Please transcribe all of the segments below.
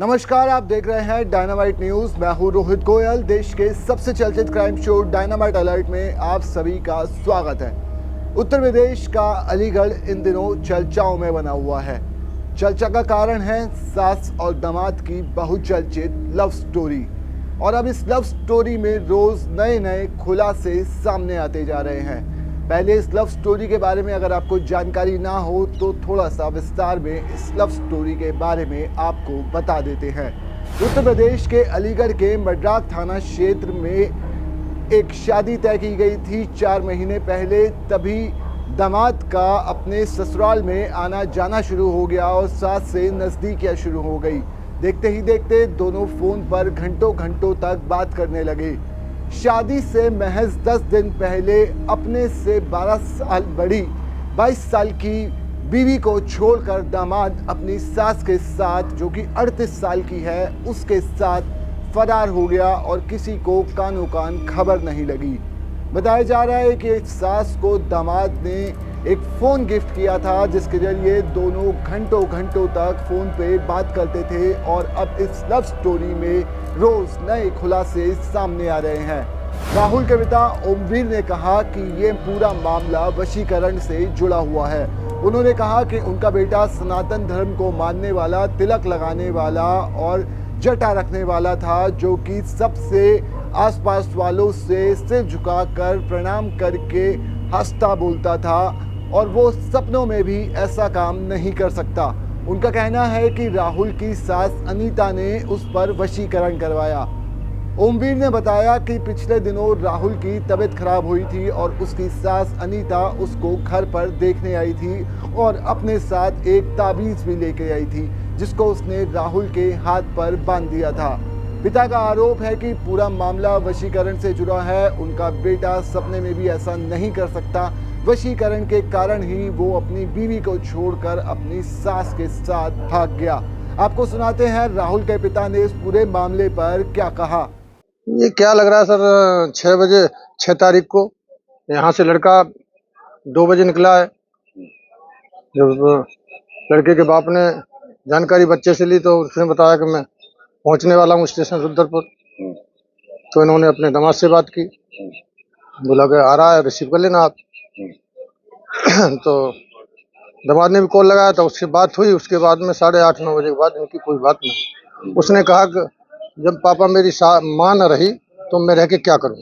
नमस्कार, आप देख रहे हैं डायनामाइट न्यूज। मैं हूं रोहित गोयल। देश के सबसे चर्चित क्राइम शो डायनामाइट अलर्ट में आप सभी का स्वागत है। उत्तर प्रदेश का अलीगढ़ इन दिनों चर्चाओं में बना हुआ है। चर्चा का कारण है सास और दामाद की बहुचर्चित लव स्टोरी। और अब इस लव स्टोरी में रोज नए नए खुलासे सामने आते जा रहे हैं। पहले इस लव स्टोरी के बारे में अगर आपको जानकारी ना हो तो थोड़ा सा विस्तार में इस लव स्टोरी के बारे में आपको बता देते हैं। उत्तर प्रदेश के अलीगढ़ के मड्राक थाना क्षेत्र में एक शादी तय की गई थी 4 महीने पहले। तभी दामाद का अपने ससुराल में आना जाना शुरू हो गया और सास से नज़दीकियाँ शुरू हो गई। देखते ही देखते दोनों फ़ोन पर घंटों घंटों तक बात करने लगे। शादी से महज 10 दिन पहले अपने से 12 साल बड़ी 22 साल की बीवी को छोड़कर दामाद अपनी सास के साथ, जो कि 38 साल की है, उसके साथ फरार हो गया और किसी को कानो कान खबर नहीं लगी। बताया जा रहा है कि सास को दामाद ने एक फ़ोन गिफ्ट किया था जिसके जरिए दोनों घंटों घंटों तक फ़ोन पे बात करते थे। और अब इस लव स्टोरी में रोज़ नए खुलासे सामने आ रहे हैं। राहुल के पिता ओमवीर ने कहा कि ये पूरा मामला वशीकरण से जुड़ा हुआ है। उन्होंने कहा कि उनका बेटा सनातन धर्म को मानने वाला, तिलक लगाने वाला और जटा रखने वाला था, जो कि सबसे आसपास वालों से सिर झुकाकर प्रणाम करके हंसता बोलता था और वो सपनों में भी ऐसा काम नहीं कर सकता। उनका कहना है कि राहुल की सास अनीता ने उस पर वशीकरण करवाया। ओमवीर ने बताया कि पिछले दिनों राहुल की तबीयत खराब हुई थी और उसकी सास अनीता उसको घर पर देखने आई थी और अपने साथ एक ताबीज़ भी लेके आई थी जिसको उसने राहुल के हाथ पर बांध दिया था। पिता का आरोप है कि पूरा मामला वशीकरण से जुड़ा है। उनका बेटा सपने में भी ऐसा नहीं कर सकता। वशीकरण के कारण ही वो अपनी बीवी को छोड़कर अपनी सास के साथ भाग गया। आपको सुनाते हैं राहुल के पिता ने इस पूरे मामले पर क्या कहा। ये क्या लग रहा है सर, 6 बजे 6 तारीख को यहाँ से लड़का 2 बजे निकला है। जब लड़के के बाप ने जानकारी बच्चे से ली तो उसने बताया कि मैं पहुँचने वाला हूँ स्टेशन रुद्रपुर। तो इन्होंने अपने दामाद से बात की, बोला कि आ रहा है, रिसीव कर लेना आप। तो दामाद ने भी कॉल लगाया था, उससे बात हुई। उसके बाद में 8:30-9 बजे के बाद इनकी कोई बात नहीं। उसने कहा कि जब पापा मेरी माँ न रही तो मैं रह के क्या करूँगा।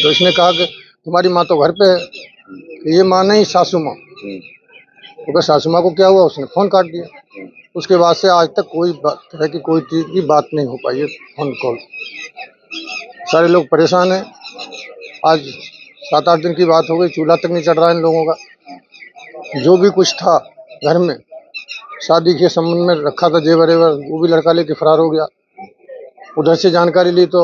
तो इसने कहा कि तुम्हारी माँ तो घर पे है। ये माँ नहीं, सासू माँ। तो सासू माँ को क्या हुआ, उसने फ़ोन काट दिया। उसके बाद से आज तक कोई तरह की कोई चीज़ की बात नहीं हो पाई है, फ़ोन कॉल। सारे लोग परेशान हैं। आज 7-8 दिन की बात हो गई, चूल्हा तक नहीं चढ़ रहा है इन लोगों का। जो भी कुछ था घर में शादी के संबंध में रखा था जेवर एवर, वो भी लड़का लेके फरार हो गया। उधर से जानकारी ली तो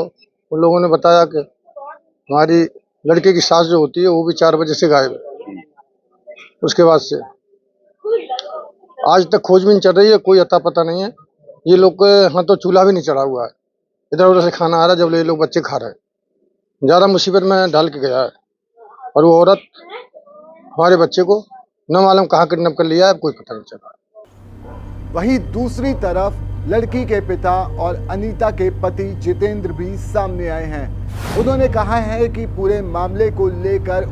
उन लोगों ने बताया कि हमारी लड़के की सास जो होती है वो भी 4 बजे से गायब है। उसके बाद से आज तक खोजबीन चल रही है, कोई अता पता नहीं है। ये लोग के यहाँ तो चूल्हा भी नहीं चढ़ा हुआ है, इधर उधर से खाना आ रहा है जब ये लोग बच्चे खा रहे हैं। ज़्यादा मुसीबत में डाल के गया है। और वो औरत हमारे बच्चे को न मालूम कहाँ किडनैप कर लिया है, कोई पता नहीं चला। वहीं दूसरी तरफ लड़की के पिता और अनीता के पति जितेंद्र भी सामने आए हैं। उन्होंने कहा है कि पूरे मामले को लेकर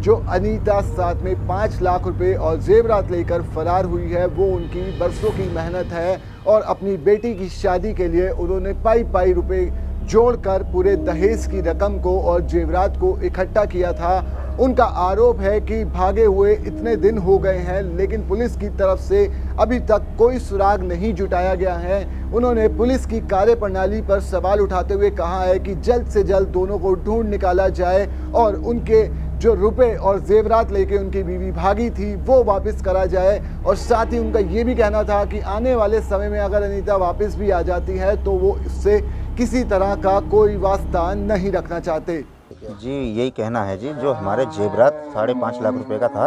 जो अनीता साथ में 5 लाख रुपए और जेवरात लेकर फरार हुई है वो उनकी बरसों की मेहनत है और अपनी बेटी की शादी के लिए उन्होंने पाई रुपए जोड़कर पूरे दहेज की रकम को और जेवरात को इकट्ठा किया था। उनका आरोप है कि भागे हुए इतने दिन हो गए हैं लेकिन पुलिस की तरफ से अभी तक कोई सुराग नहीं जुटाया गया है। उन्होंने पुलिस की कार्यप्रणाली पर सवाल उठाते हुए कहा है कि जल्द से जल्द दोनों को ढूंढ निकाला जाए और उनके जो रुपए और जेवरात लेके उनकी बीवी भागी थी वो वापस करा जाए। और साथ ही उनका ये भी कहना था कि आने वाले समय में अगर अनीता वापस भी आ जाती है तो वो इससे किसी तरह का कोई वास्ता नहीं रखना चाहते। जी यही कहना है जी, जो हमारे जेवरात 5.5 लाख रुपए का था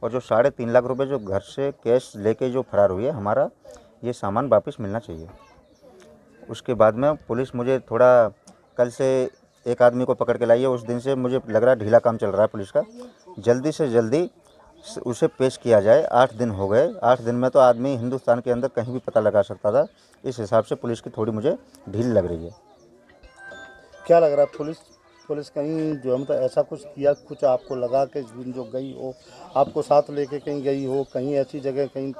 और जो 3.5 लाख रुपए जो घर से कैश लेके जो फरार हुई है, हमारा ये सामान वापस मिलना चाहिए। उसके बाद में पुलिस मुझे थोड़ा कल से एक आदमी को पकड़ के लाई है, उस दिन से मुझे लग रहा है ढीला काम चल रहा है पुलिस का। जल्दी से जल्दी उसे पेश किया जाए। 8 दिन हो गए, 8 दिन में तो आदमी हिंदुस्तान के अंदर कहीं भी पता लगा सकता था। इस हिसाब से पुलिस की थोड़ी मुझे ढील लग रही है। क्या लग रहा है पुलिस कहीं जो है मतलब ऐसा कुछ किया, कुछ आपको लगा कि जो गई हो आपको साथ लेके कहीं गई हो, कहीं ऐसी जगह कहीं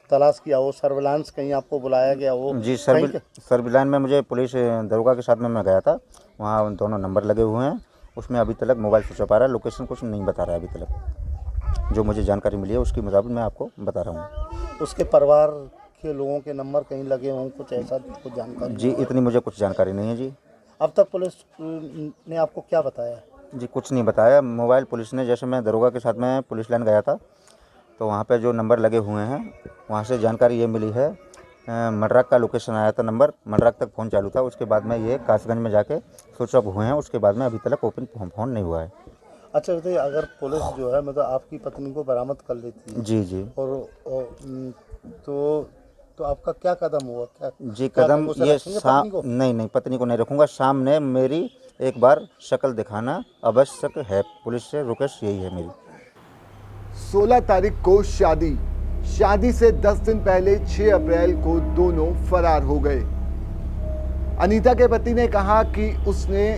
तलाश किया हो, सर्विलांस कहीं आपको बुलाया गया हो? जी, सर्विलांस में मुझे पुलिस दरोगा के साथ में मैं गया था, वहाँ दोनों नंबर लगे हुए हैं। उसमें अभी तक मोबाइल स्विच ऑफ आ रहा है, लोकेशन कुछ नहीं बता रहा है अभी तक। जो मुझे जानकारी मिली है उसके मुताबिक मैं आपको बता रहा हूँ। उसके परिवार के लोगों के नंबर कहीं लगे हों, कुछ ऐसा कुछ जानकारी? जी, इतनी मुझे कुछ जानकारी नहीं है जी। अब तक पुलिस ने आपको क्या बताया? जी, कुछ नहीं बताया। मोबाइल पुलिस ने, जैसे मैं दरोगा के साथ में पुलिस लाइन गया था तो वहाँ पे जो नंबर लगे हुए हैं वहाँ से जानकारी ये मिली है, मडराक का लोकेशन आया था नंबर, मडराक तक फ़ोन चालू था। उसके बाद में ये कासगंज में जाके स्विच ऑफ हुए हैं। उसके बाद में अभी तक ओपन फ़ोन नहीं हुआ है। अच्छा बताइए, अगर पुलिस जो है मतलब आपकी पत्नी को बरामद कर लेती है जी जी और तो आपका क्या कदम हुआ? क्या जी, क्या कदम उसे ये रखेंगे पत्नी को? नहीं, पत्नी को नहीं रखूँगा। सामने मेरी एक बार शक्ल दिखाना आवश्यक है पुलिस से, रिक्वेस्ट यही है मेरी। 16 तारीख को शादी से 10 दिन पहले 6 अप्रैल को दोनों फरार हो गए। अनीता के पति ने कहा कि उसने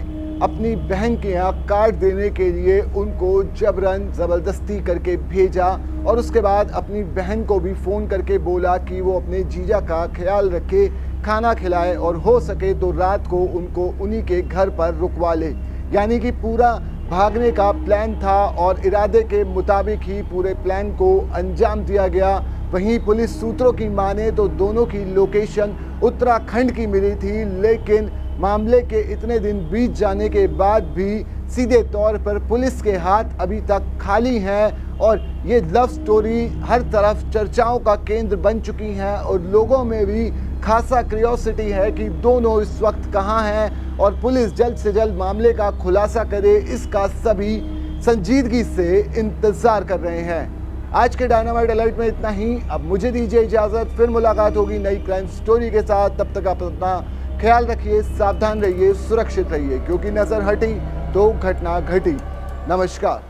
अपनी बहन के यहाँ कार्ड देने के लिए उनको जबरन ज़बरदस्ती करके भेजा और उसके बाद अपनी बहन को भी फ़ोन करके बोला कि वो अपने जीजा का ख्याल रखे, खाना खिलाए और हो सके तो रात को उनको उन्हीं के घर पर रुकवा ले। यानी कि पूरा भागने का प्लान था और इरादे के मुताबिक ही पूरे प्लान को अंजाम दिया गया। वहीं पुलिस सूत्रों की माने तो दोनों की लोकेशन उत्तराखंड की मिली थी, लेकिन मामले के इतने दिन बीत जाने के बाद भी सीधे तौर पर पुलिस के हाथ अभी तक खाली हैं और ये लव स्टोरी हर तरफ चर्चाओं का केंद्र बन चुकी है और लोगों में भी खासा क्यूरियोसिटी है कि दोनों इस वक्त कहाँ हैं और पुलिस जल्द से जल्द मामले का खुलासा करे, इसका सभी संजीदगी से इंतज़ार कर रहे हैं। आज के डायनामाइट अलर्ट में इतना ही। अब मुझे दीजिए इजाज़त, फिर मुलाकात होगी नई क्राइम स्टोरी के साथ। तब तक आप अपना ख्याल रखिए, सावधान रहिए, सुरक्षित रहिए, क्योंकि नज़र हटी तो घटना घटी। नमस्कार।